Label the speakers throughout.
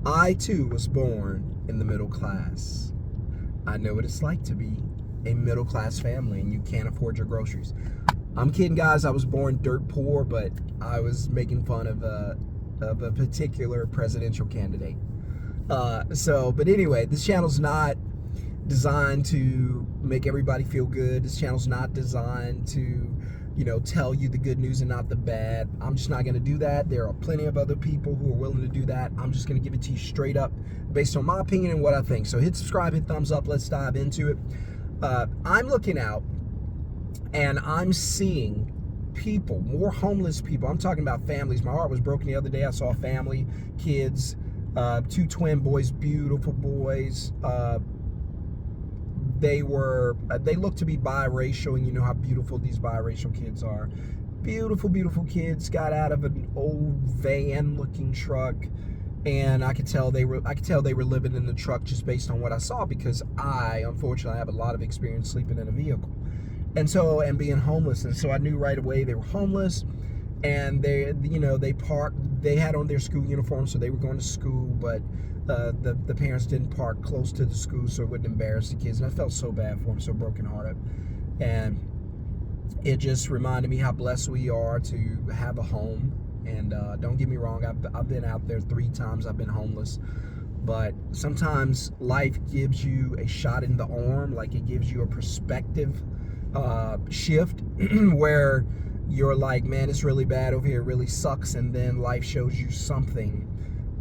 Speaker 1: I too was born in the middle class. I know what it's like to be a middle class family and you can't afford your groceries. I'm kidding, guys. I was born dirt poor, but I was making fun of a particular presidential candidate. But anyway, this channel's not designed to make everybody feel good. This channel's not designed to, tell you the good news and not the bad. I'm just not going to do that. There are plenty of other people who are willing to do that. I'm just going to give it to you straight up based on my opinion and what I think. So hit subscribe, hit thumbs up. Let's dive into it. I'm looking out and I'm seeing people, more homeless people. I'm talking about families. My heart was broken the other day. I saw a family, kids, two twin boys, beautiful boys. They looked to be biracial, and you know how beautiful these biracial kids are. Beautiful, beautiful kids got out of an old van-looking truck, and I could tell they were living in the truck just based on what I saw, because I, unfortunately, have a lot of experience sleeping in a vehicle, and being homeless, and so I knew right away they were homeless. And they parked. They had on their school uniform, so they were going to school, but the parents didn't park close to the school, so it wouldn't embarrass the kids. And I felt so bad for them, so brokenhearted. And it just reminded me how blessed we are to have a home. And don't get me wrong, I've been out there 3 times. I've been homeless, but sometimes life gives you a shot in the arm, like it gives you a perspective shift where you're like, man, it's really bad over here, it really sucks, and then life shows you something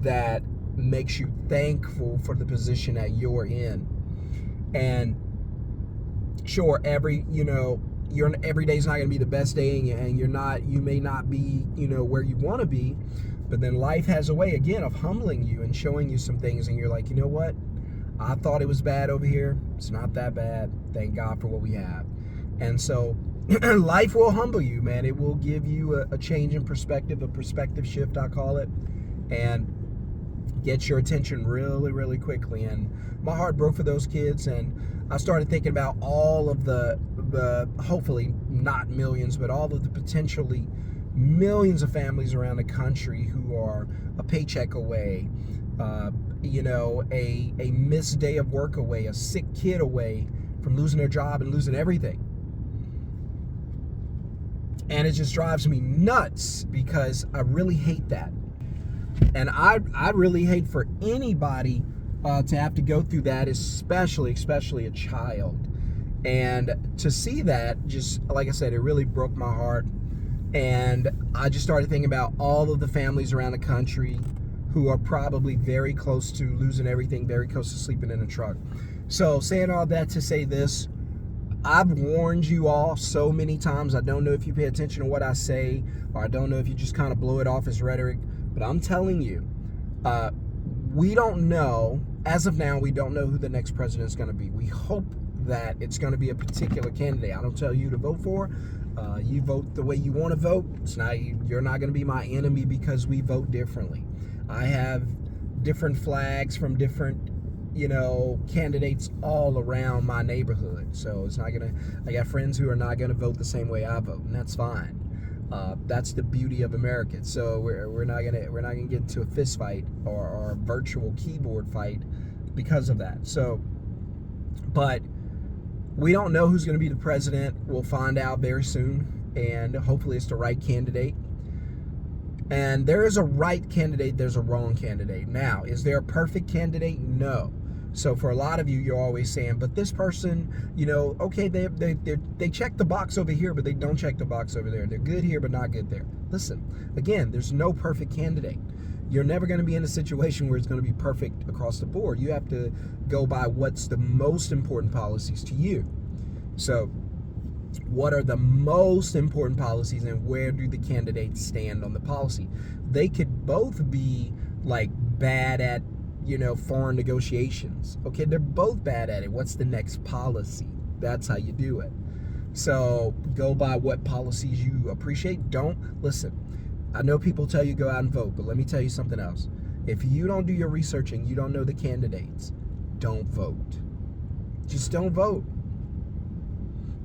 Speaker 1: that makes you thankful for the position that you're in. And sure, every day's not going to be the best day, and you may not be, where you want to be, but then life has a way, again, of humbling you and showing you some things, and you're like, you know what? I thought it was bad over here. It's not that bad. Thank God for what we have. And so life will humble you, man. It will give you a change in perspective, a perspective shift, I call it, and get your attention really, really quickly. And my heart broke for those kids, and I started thinking about all of the hopefully not millions, but all of the potentially millions of families around the country who are a paycheck away, a missed day of work away, a sick kid away from losing their job and losing everything. And it just drives me nuts, because I really hate that. And I really hate for anybody to have to go through that, especially a child. And to see that, just like I said, it really broke my heart. And I just started thinking about all of the families around the country who are probably very close to losing everything, very close to sleeping in a truck. So saying all that to say this, I've warned you all so many times. I don't know if you pay attention to what I say, or I don't know if you just kind of blow it off as rhetoric, but I'm telling you, we don't know, as of now, we don't know who the next president is going to be. We hope that it's going to be a particular candidate. I don't tell you to vote for. You vote the way you want to vote. You're not going to be my enemy because we vote differently. I have different flags from different candidates all around my neighborhood. So I got friends who are not gonna vote the same way I vote, and that's fine. That's the beauty of America. So we're not gonna get into a fist fight or a virtual keyboard fight because of that. So, but we don't know who's gonna be the president. We'll find out very soon, and hopefully it's the right candidate. And there is a right candidate, there's a wrong candidate. Now, is there a perfect candidate? No. So for a lot of you, you're always saying, but this person, okay, they check the box over here, but they don't check the box over there. They're good here, but not good there. Listen, again, there's no perfect candidate. You're never going to be in a situation where it's going to be perfect across the board. You have to go by what's the most important policies to you. So what are the most important policies, and where do the candidates stand on the policy? They could both be like bad at foreign negotiations. Okay, they're both bad at it. What's the next policy? That's how you do it. So go by what policies you appreciate. Don't listen. I know people tell you go out and vote, but let me tell you something else. If you don't do your research and you don't know the candidates, don't vote. Just don't vote.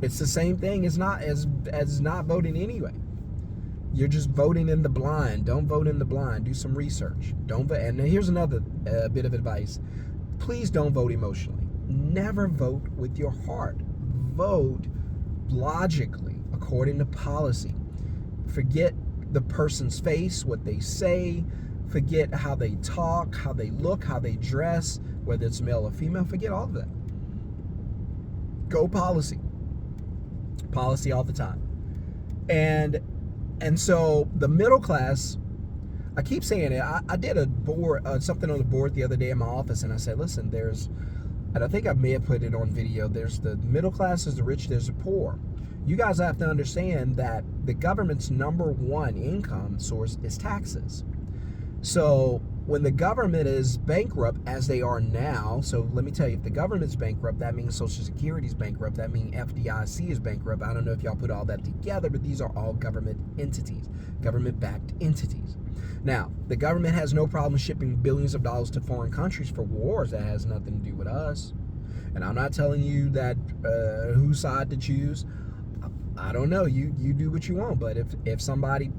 Speaker 1: It's the same thing as not voting anyway. You're just voting in the blind. Don't vote in the blind. Do some research. Don't vote. And here's another bit of advice. Please don't vote emotionally. Never vote with your heart. Vote logically, according to policy. Forget the person's face, what they say. Forget how they talk, how they look, how they dress, whether it's male or female. Forget all of that. Go policy. Policy all the time. And so the middle class, I keep saying it. I did a board, something on the board the other day in my office, and I said, listen, and I think I may have put it on video, there's the middle class, there's the rich, there's the poor. You guys have to understand that the government's number one income source is taxes. So when the government is bankrupt, as they are now, so let me tell you, if the government's bankrupt, that means Social Security is bankrupt, that means FDIC is bankrupt. I don't know if y'all put all that together, but these are all government entities, government-backed entities. Now, the government has no problem shipping billions of dollars to foreign countries for wars. That has nothing to do with us. And I'm not telling you that whose side to choose. I don't know. You do what you want. But if somebody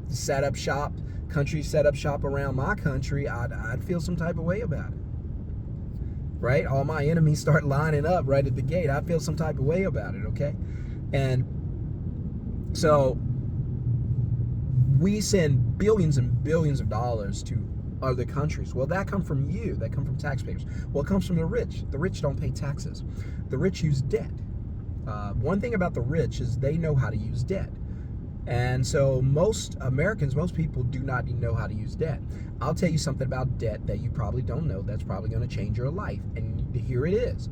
Speaker 1: set up shop around my country, I'd feel some type of way about it. Right? All my enemies start lining up right at the gate. I feel some type of way about it, okay? And so we send billions and billions of dollars to other countries. Well, that comes from you. That comes from taxpayers. Well, it comes from the rich. The rich don't pay taxes. The rich use debt. One thing about the rich is they know how to use debt. And so most Americans, most people do not know how to use debt. I'll tell you something about debt that you probably don't know that's probably going to change your life. And here it is.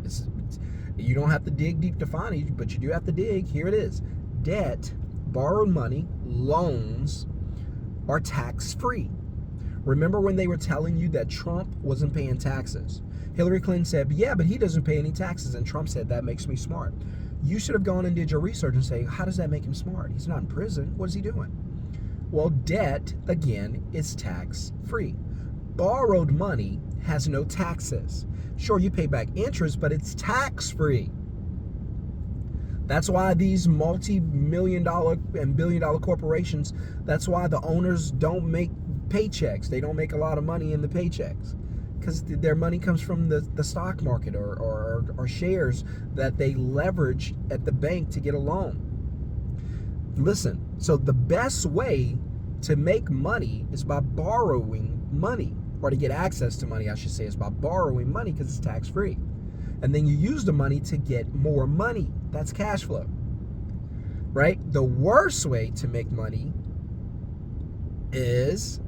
Speaker 1: You don't have to dig deep to find it, but you do have to dig. Here it is. Debt, borrowed money, loans are tax-free. Remember when they were telling you that Trump wasn't paying taxes? Hillary Clinton said, yeah, but he doesn't pay any taxes. And Trump said, that makes me smart. You should have gone and did your research and say, how does that make him smart? He's not in prison. What is he doing? Well, debt, again, is tax-free. Borrowed money has no taxes. Sure, you pay back interest, but it's tax-free. That's why these multi-million-dollar and billion-dollar corporations, that's why the owners don't make paychecks. They don't make a lot of money in the paychecks because their money comes from the stock market or shares that they leverage at the bank to get a loan. Listen, so the best way to make money is by borrowing money, or to get access to money, I should say, is by borrowing money because it's tax-free. And then you use the money to get more money. That's cash flow, right? The worst way to make money is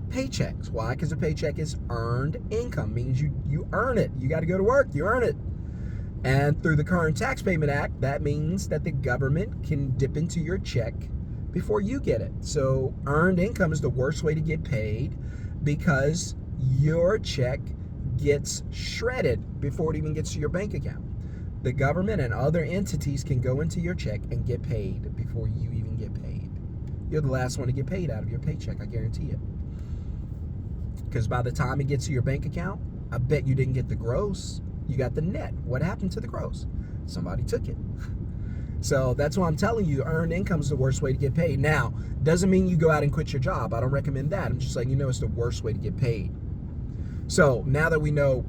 Speaker 1: paychecks. Why? Because a paycheck is earned income, means you earn it. You got to go to work, you earn it. And through the Current Tax Payment Act, that means that the government can dip into your check before you get it. So earned income is the worst way to get paid because your check gets shredded before it even gets to your bank account. The government and other entities can go into your check and get paid before you even get paid. You're the last one to get paid out of your paycheck, I guarantee it. Because by the time it gets to your bank account, I bet you didn't get the gross. You got the net. What happened to the gross? Somebody took it. So that's why I'm telling you, earned income is the worst way to get paid. Now, doesn't mean you go out and quit your job. I don't recommend that. I'm just letting you know it's the worst way to get paid. So now that we know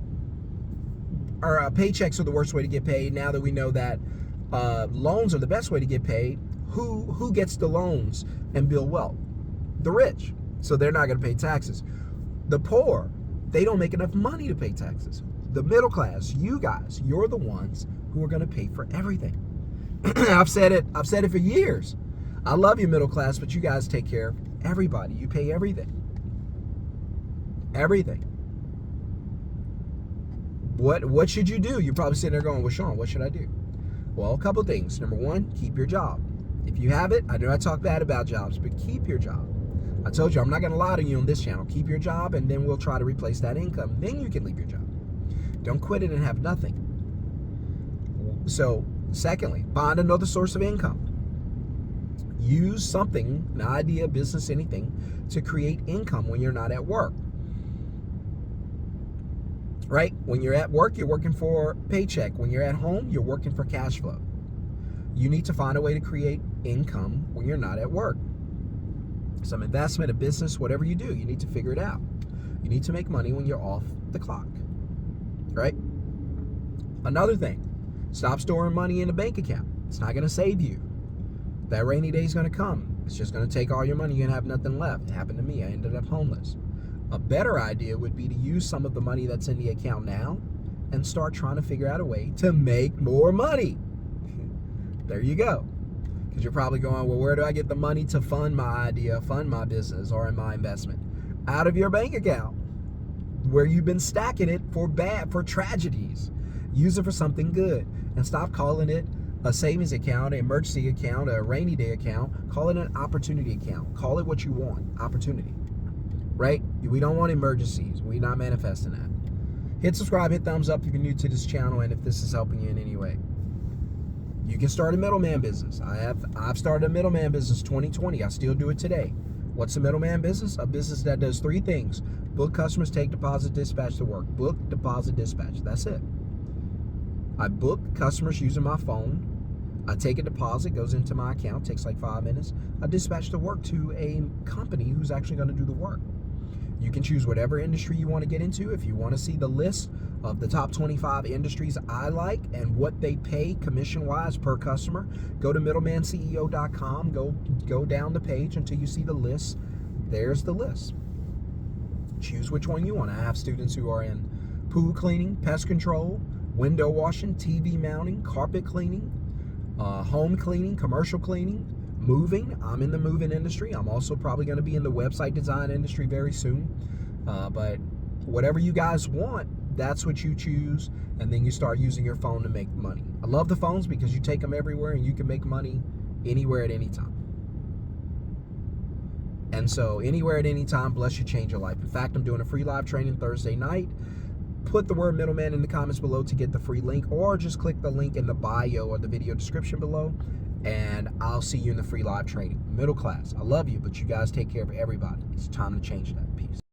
Speaker 1: our paychecks are the worst way to get paid, now that we know that loans are the best way to get paid, who gets the loans and build wealth? The rich. So they're not going to pay taxes. The poor, they don't make enough money to pay taxes. The middle class, you guys, you're the ones who are going to pay for everything. I've said it for years. I love you, middle class, but you guys take care of everybody. You pay everything. Everything. What should you do? You're probably sitting there going, well, Shon, what should I do? Well, a couple things. Number one, keep your job. If you have it, I know I talk bad about jobs, but keep your job. I told you, I'm not going to lie to you on this channel. Keep your job, and then we'll try to replace that income. Then you can leave your job. Don't quit it and have nothing. So, secondly, find another source of income. Use something, an idea, business, anything, to create income when you're not at work. Right? When you're at work, you're working for paycheck. When you're at home, you're working for cash flow. You need to find a way to create income when you're not at work. some investment, a business, whatever you do, you need to figure it out. You need to make money when you're off the clock, right? Another thing, stop storing money in a bank account. It's not going to save you. That rainy day is going to come. It's just going to take all your money. You're going to have nothing left. It happened to me. I ended up homeless. A better idea would be to use some of the money that's in the account now and start trying to figure out a way to make more money. There you go. Because you're probably going, well, where do I get the money to fund my idea, fund my business, or in my investment? Out of your bank account, where you've been stacking it for tragedies. Use it for something good, and stop calling it a savings account, an emergency account, a rainy day account. Call it an opportunity account. Call it what you want, opportunity, right? We don't want emergencies. We're not manifesting that. Hit subscribe, hit thumbs up if you're new to this channel, and if this is helping you in any way. You can start a middleman business. I've started a middleman business 2020. I still do it today. What's a middleman business? A business that does 3 things. Book customers, take deposit, dispatch the work. Book, deposit, dispatch. That's it. I book customers using my phone. I take a deposit, goes into my account, takes like 5 minutes. I dispatch the work to a company who's actually going to do the work. You can choose whatever industry you want to get into. If you want to see the list of the top 25 industries I like and what they pay commission-wise per customer, go to middlemanceo.com. Go down the page until you see the list. There's the list. Choose which one you want. I have students who are in pool cleaning, pest control, window washing, TV mounting, carpet cleaning, home cleaning, commercial cleaning, moving. I'm in the moving industry. I'm also probably going to be in the website design industry very soon. But whatever you guys want, that's what you choose, and then you start using your phone to make money. I love the phones because you take them everywhere and you can make money anywhere at any time. And so anywhere at any time, bless you, change your life. In fact, I'm doing a free live training Thursday night. Put the word middleman in the comments below to get the free link, or just click the link in the bio or the video description below, and I'll see you in the free live training. Middle class, I love you, but you guys take care of everybody. It's time to change that. Peace.